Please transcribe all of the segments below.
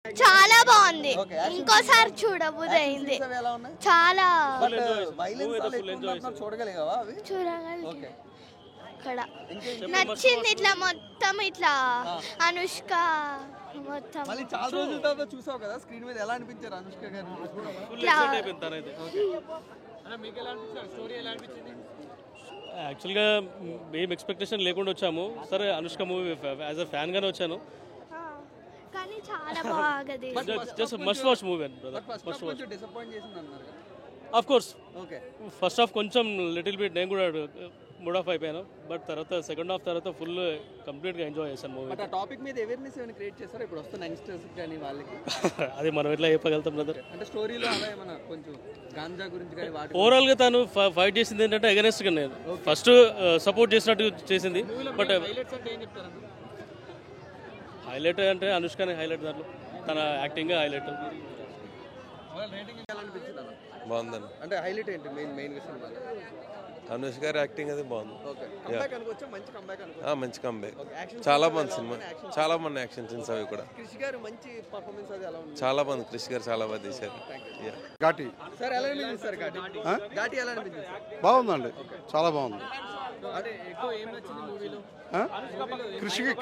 చాలా బాగుంది, ఇంకోసారి చూడబుద్ధి అయింది. చాలా చూడగలి అక్కడ నచ్చింది. ఇట్లా మొత్తం ఇట్లా అనుష్క మొత్తం చాలా రోజుల తర్వాత చూసావు కదా స్క్రీన్ మీద, ఎలా అనిపించారు అనుష్క గారు? యాక్చువల్గా మేము ఎక్స్పెక్టేషన్ లేకుండా వచ్చాము. సరే Anushka movie as a fan గానే వచ్చాను. కానీ చాలా బాగుంది. Just must watch movie must watch. Of course first half కొంచెం లిటిల్ బిట్ నేను కూడా మూడ్ ఆఫ్ అయిపోయాను. బట్ తర్వాత సెకండ్ హాఫ్ తర్వాత ఫుల్ కంప్లీట్గా ఎంజాయ్ చేశాను మూవీ. టాపిక్ మీద అవేర్నెస్ ఏమైనా క్రియేట్ చేస్తారా ఇప్పుడు వస్తున్న యంగ్స్టర్స్ కానీ వాళ్ళకి? అది మనం ఎట్లా చెప్పగలుగుతాం బ్రదర్? అంటే స్టోరీలో అలా ఏమైనా కొంచెం గాంజా గురించి కానీ వాటి ఓవరాల్ గా తను ఫైట్ చేసింది ఏంటంటే అగెనెస్ట్ గా నేను ఫస్ట్ సపోర్ట్ చేసినట్టు చేసింది. బట్ హైలైట్ అంటే అనుష్కనే హైలైట్, దాంట్లో తన యాక్టింగ్ హైలైట్. బాగుందండి. అంటే హైలైట్ ఏంటి మెయిన్ విషయం? అనుష్ గారి యాక్టింగ్ అది బాగుంది. మంచి కంబ్యాక్, చాలా బాగుంది సినిమా. చాలా బాగుంది యాక్షన్ సీన్స్ అవి కూడా. క్రిష్ గారు మంచి పర్ఫార్మెన్స్ అది ఎలా ఉంది? చాలా బాగుంది, క్రిష్ గారు చాలా బాగా తీశారు. ఘాటి సార్ ఎలా అనిపించింది సార్? ఘాటి ఎలా అనిపించింది? బాగుందండి, చాలా బాగుంది. అంటే ఎక్కువ ఏం నచ్చింది మూవీలో?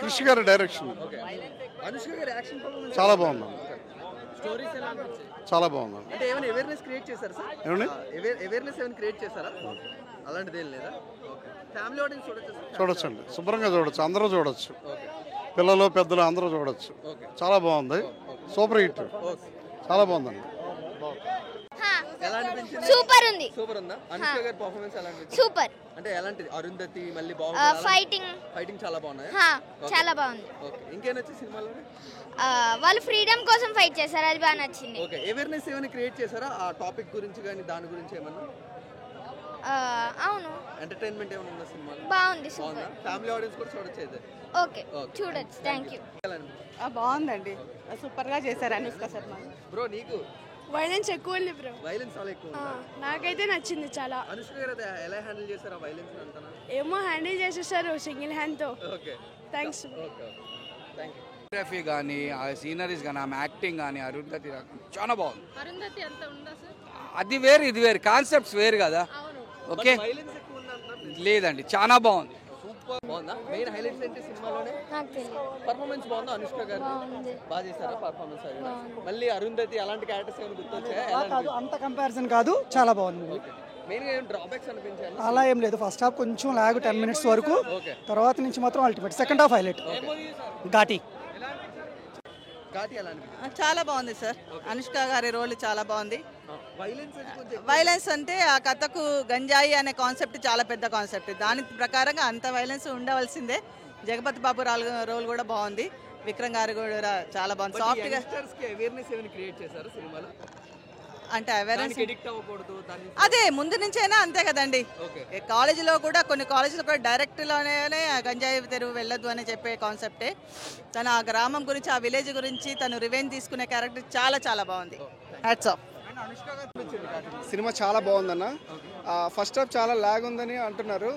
కృషి గారి డైరెక్షన్ అనుష్క గారి యాక్షన్ పర్ఫార్మెన్స్ చాలా బాగుంది. స్టోరీస్ ఎలా అనిపించాయి? చాలా బాగుంది. అంటే ఏమైనా అవేర్నెస్ క్రియేట్ చేశారా సార్? ఏమండి అవేర్నెస్ ఏమైనా క్రియేట్ చేశారా? అలాంటిది ఏం లేదా? ఫ్యామిలీ ఆడియన్స్ చూడొచ్చండి, శుభ్రంగా చూడొచ్చు, అందరూ చూడొచ్చు, పిల్లలు పెద్దలు అందరూ చూడొచ్చు. చాలా బాగుంది, సూపర్ హిట్, చాలా బాగుందండి. సూపర్ ఉంది. సూపర్ ఉందా? అనుష్క గారి పర్ఫార్మెన్స్ ఎలా అనిపించింది? సూపర్. అంటే ఎలాంటిది? అరుంధతి మళ్ళీ బాగుంది, ఫైటింగ్ చాలా బాగున్నాయి. చాలా బాగుంది. ఓకే, ఇంకేం నచ్చింది సినిమాలో? వాళ్ళు ఫ్రీడమ్ కోసం ఫైట్ చేశారు, అది బాగా నచ్చింది. ఓకే, అవేర్నెస్ ఏమైనా క్రియేట్ చేశారా ఆ టాపిక్ గురించి కానీ దాని గురించి ఏమన్నా? అవును. ఎంటర్టైన్మెంట్ ఏమైనా ఉందా సినిమాలో? బాగుంది, సూపర్. ఫ్యామిలీ ఆడియన్స్ కూడా చూడొచ్చు అయితే. ఓకే, చూడొచ్చు. Thank you. బాగుందండి, సూపర్ గా చేశారు అనుష్క శర్మ. బ్రో నీకు వైలెన్స్ ఎక్కువ ఉంది బ్రో. వైలెన్స్ చాలా ఎక్కువ ఉందా? నాకైతే నచ్చింది చాలా. అనుష్క గారు ఎలా హ్యాండిల్ చేశారు ఆ వైలెన్స్ అంతా? ఏమో హ్యాండిల్ చేసేసారు సింగిల్ హ్యాండ్ తో. Okay, thanks. Okay, thank you. Photography కానీ ఆ సీనరీస్ కానీ ఆమె యాక్టింగ్ కానీ అరుంధతి చాలా బాగుంది. అరుంధతి అంత ఉందా సార్? అది వేరు ఇది వేరు, కాన్సెప్ట్స్ వేరు కదా. ఓకే, వైలెన్స్ ఎక్కువ ఉందంటారు? లేదండి, చాలా బాగుంది. సూపర్ బాగుందా? మెయిన్ హైలైట్స్ ఏంటి సినిమాలోనే? నాకు తెలియదు. పర్ఫార్మెన్స్ బాగుందా అనుష్క గారు? బాగా చేశారా పర్ఫార్మెన్స్? మళ్ళీ అరుంధతి అలాంటి క్యారెక్టర్స్ ఏమైనా గుర్తొచ్చాయా? అంత కంపారిజన్ కాదు, చాలా బాగుంది. మెయిన్ గా ఏం డ్రాబ్యాక్స్ అనిపించాయి? అలా ఏం లేదు, ఫస్ట్ హాఫ్ కొంచెం లాగ్ 10 minutes వరకు, తర్వాత నుంచి మాత్రం ultimate. Second half highlight. Ghaati ఎలా అనిపించింది? చాలా బాగుంది సార్, అనుష్క గారి రోల్ చాలా బాగుంది. వైలెన్స్ అంటే ఆ కథకు గంజాయి అనే కాన్సెప్ట్ చాలా పెద్ద కాన్సెప్ట్, దాని ప్రకారంగా అంత వైలెన్స్ ఉండవలసిందే. జగపతి బాబు రోల్ కూడా బాగుంది, విక్రమ్ గారు కూడా చాలా బాగుంది. సాఫ్ట్ గా అవేర్నెస్ ఏమైనా క్రియేట్ చేశారు సినిమాలో? అంటే అవేర్నెస్ ఎడిక్ట్ అవ్వకూడదు అదే ముందు నుంచైనా అంతే కదండి. కాలేజీలో కూడా కొన్ని కాలేజీలో కూడా డైరెక్ట్ లోనే గంజాయి తెరువు వెళ్ళొద్దు అని చెప్పే కాన్సెప్టే. తన ఆ గ్రామం గురించి, ఆ విలేజ్ గురించి తను రివెంజ్ తీసుకునే క్యారెక్టర్ చాలా చాలా బాగుంది. Hats off. సినిమా చాలా బాగుందన్న. ఫస్ట్ హాఫ్ చాలా లాగ్ ఉందని అంటున్నారు,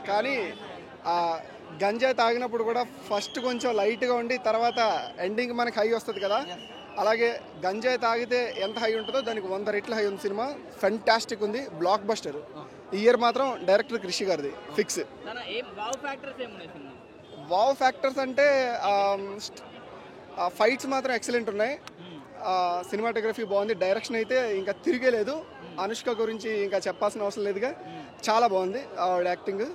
కానీ గంజాయి తాగినప్పుడు కూడా ఫస్ట్ కొంచెం లైట్గా ఉండి తర్వాత ఎండింగ్ మనకి హై వస్తుంది కదా, అలాగే గంజాయి తాగితే ఎంత హై ఉంటుందో దానికి 100 రెట్లు హై ఉంది. సినిమా ఫెంటాస్టిక్ ఉంది, బ్లాక్ బస్టర్. ఈ ఇయర్ మాత్రం డైరెక్టర్ కృషి గారిది ఫిక్స్. వావ్ ఫ్యాక్టర్స్ అంటే ఫైట్స్ మాత్రం ఎక్సలెంట్ ఉన్నాయి, సినిమాటోగ్రఫీ బాగుంది, డైరెక్షన్ అయితే ఇంకా తిరిగేలేదు. అనుష్క గురించి ఇంకా చెప్పాల్సిన అవసరం లేదుగా, చాలా బాగుంది ఆవిడ యాక్టింగ్.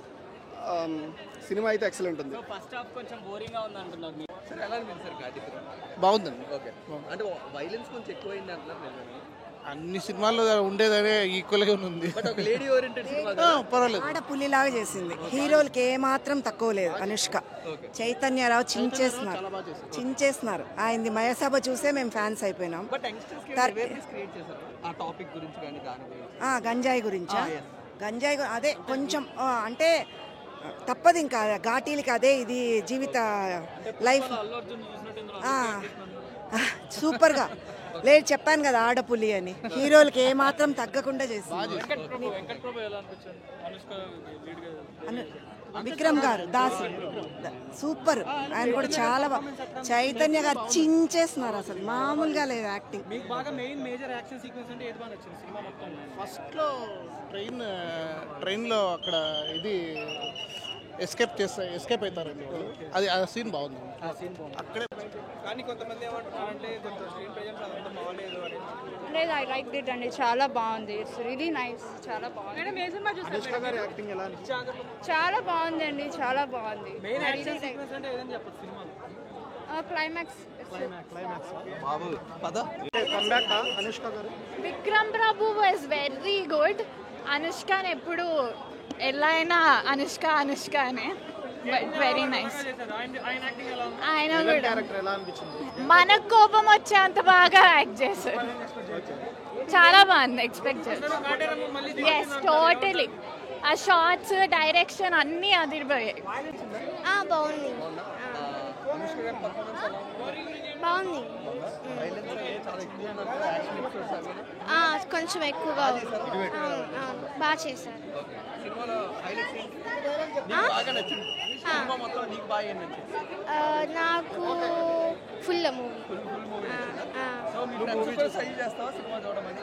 సినిమా అయితే ఎక్సలెంట్ ఉంది. బాగుందండి. ఓకే, అంటే వైలెన్స్ కొంచెం ఎక్కువైంది అంటున్నారు. అన్ని సినిమాల్లో ఉండేదనే ఈక్వల్ గా ఉంది. బట్ ఒక లేడీ ఓరియంటెడ్ సినిమా, పర్వాలేదు. ఆడపుల్లిలాగా చేసింది, హీరోలకి ఏ మాత్రం తక్కువ లేదు. అనుష్క, చైతన్యరావు చించేస్తున్నారు. ఆయనది మయసభ చూసే మేము ఫ్యాన్స్ అయిపోయినాం. గంజాయి గురించా? గంజాయి అదే కొంచెం అంటే తప్పదు, ఇంకా ఘాటీలకి అదే ఇది జీవిత లైఫ్. సూపర్గా లేదు, చెప్పాను కదా ఆడపులి అని, హీరోలకి ఏ మాత్రం తగ్గకుండా చేసింది. విక్రమ్ గారు దాసి సూపర్. ఆయన కూడా చాలా బాగా, చైతన్య గారు చించేస్తున్నారు, అసలు మామూలుగా లేదు యాక్టింగ్. మీకు బాగా మేజర్ యాక్షన్ సీక్వెన్స్ అంటే ఏది బాగా నచ్చింది సినిమా మొత్తం? ఫస్ట్లో ట్రైన్లో అక్కడ ఇది ఎస్కేప్ అవుతారండి వాళ్ళు. అది ఆ సీన్ బాగుంది. అక్కడే కానీ కొంతమంది ఏమంటున్నారంటే కొంచెం స్క్రీన్ ప్రెజెన్స్ అదంతా బాగాలేదు అని. లేదు, ఐ లైక్ ఇట్ అండి, చాలా బాగుంది. ఇట్స్ రియలీ నైస్, చాలా బాగుంది. అనుష్క గారి యాక్టింగ్ ఎలా అనిపించింది? చాలా బాగుంది అండి, చాలా బాగుంది. మెయిన్ యాక్షన్ సీక్వెన్స్ అంటే ఏదని చెప్పచ్చు సినిమాలో? క్లైమాక్స్. బాబు పద కమ్బ్యాక్ అనుష్క గారు. విక్రమ్ ప్రభు వాజ్ వెరీ గుడ్. అనుష్కని ఎప్పుడు ఎలా అయినా అనుష్క అనే, బట్ వెరీ నైస్. ఆయన కూడా క్యారెక్టర్ ఎలా అనిపించింది? మనకు కోపం వచ్చేంత బాగా యాక్ట్ చేశారు. చాలా బాగుంది, ఎక్స్పెక్ట్ చేశారు. Yes, totally. ఆ షార్ట్స్, డైరెక్షన్ అన్నీ అదిరిపోయాయి. బాగుంది అనుష్క గారి పర్ఫార్మెన్స్ ఎలా ఉంది? బాగుంది. వైలెన్స్ చాలా ఎక్కువ ఉన్నారు కదా, యాక్షన్ ఎపిసోడ్స్ అవి. కొంచెం ఎక్కువగా బాగా చేశారు. ఓకే, సినిమాలో హైలైట్స్ ఏంటి? నీకు బాగా నచ్చింది సినిమా మొత్తం, నీకు బాగా ఏం నచ్చింది? నాకు ఫుల్ మూవీ. ఫుల్ మూవీ నచ్చిందా? సో మీ ఫ్రెండ్స్ కూడా సజెస్ట్ చేస్తావా సినిమా చూడమని?